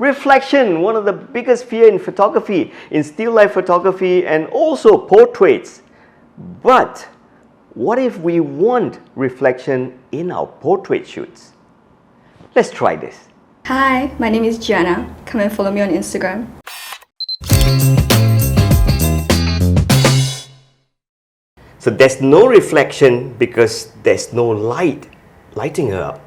Reflection, one of the biggest fear in photography, in still life photography and also portraits. But what if we want reflection in our portrait shoots? Let's try this. Hi, my name is Gianna. Come and follow me on Instagram. So there's no reflection because there's no light lighting her up.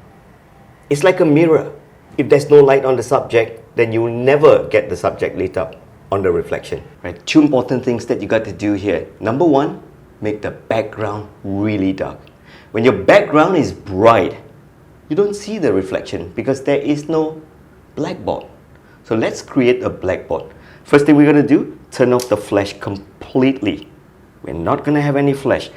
It's like a mirror. If there's no light on the subject, then you will never get the subject lit up on the reflection. Right? Two important things that you got to do here. Number one, make the background really dark. When your background is bright, you don't see the reflection because there is no blackboard. So let's create a blackboard. First thing we're going to do, turn off the flash completely. We're not going to have any flash.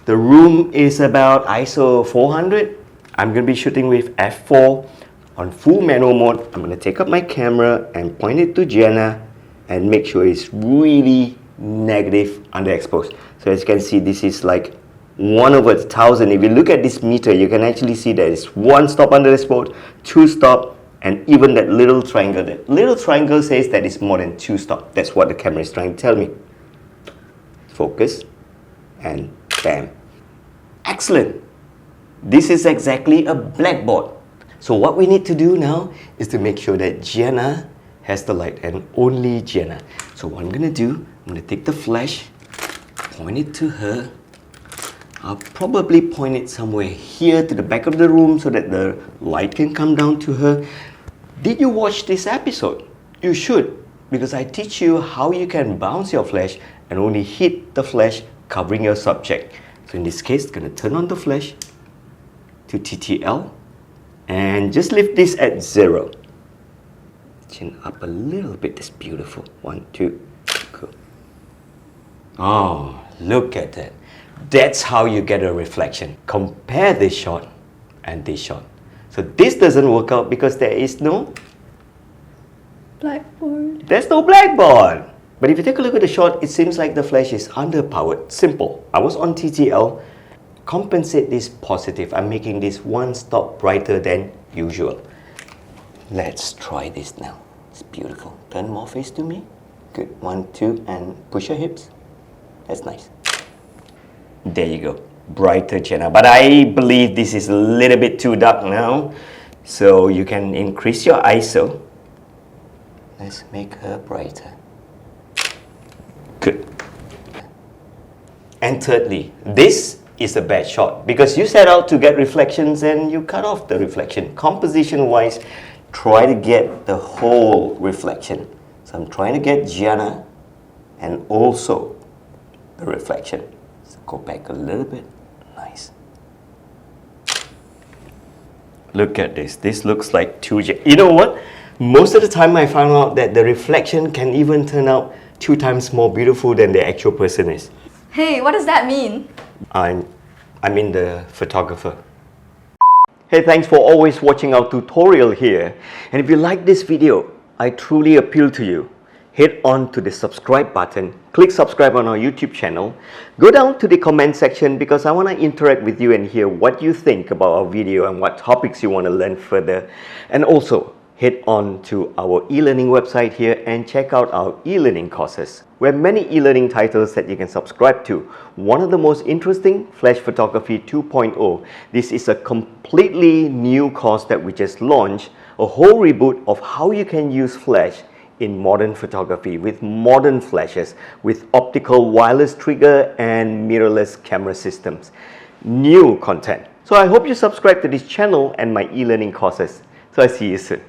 The room is about ISO 400. I'm going to be shooting with f4 on full manual mode. I'm going to take up my camera and point it to Gianna and make sure it's really negative underexposed. So as you can see, this is like 1/1000. If you look at this meter, you can actually see that it's 1 stop underexposed, 2 stop, and even that little triangle. That little triangle says that it's more than 2 stop. That's what the camera is trying to tell me. Focus, and bam. Excellent. This is exactly a blackboard. So what we need to do now is to make sure that Gianna has the light, and only Gianna. So what I'm going to do, I'm going to take the flash, point it to her. I'll probably point it somewhere here to the back of the room so that the light can come down to her. Did you watch this episode? You should, because I teach you how you can bounce your flash and only hit the flash covering your subject. So in this case, I'm going to turn on the flash to TTL and just leave this at 0. Chin up a little bit. That's beautiful. 1, 2, go. Oh, look at that. That's how you get a reflection. Compare this shot and this shot. So this doesn't work out because there is no Blackboard. There's no blackboard. But if you take a look at the shot, it seems like the flash is underpowered. Simple. I was on TTL. Compensate this positive. I'm making this 1 stop brighter than usual. Let's try this now. It's beautiful. Turn more face to me. Good. 1, 2, and push your hips. That's nice. There you go. Brighter Gianna. But I believe this is a little bit too dark now. So you can increase your ISO. Let's make her brighter. Good. And thirdly, this is a bad shot because you set out to get reflections and you cut off the reflection. Composition wise, try to get the whole reflection. So I'm trying to get Gianna and also the reflection. So go back a little bit. Nice. Look at this. This looks like 2 Gianna. You know what? Most of the time I found out that the reflection can even turn out 2 times more beautiful than the actual person is. Hey, what does that mean? I mean the photographer. Hey, thanks for always watching our tutorial here. And if you like this video, I truly appeal to you. Head on to the subscribe button, click subscribe on our YouTube channel, go down to the comment section because I want to interact with you and hear what you think about our video and what topics you want to learn further. And also, head on to our e-learning website here and check out our e-learning courses. We have many e-learning titles that you can subscribe to. One of the most interesting, Flash Photography 2.0. This is a completely new course that we just launched, a whole reboot of how you can use flash in modern photography with modern flashes, with optical wireless trigger and mirrorless camera systems. New content. So I hope you subscribe to this channel and my e-learning courses. So I see you soon.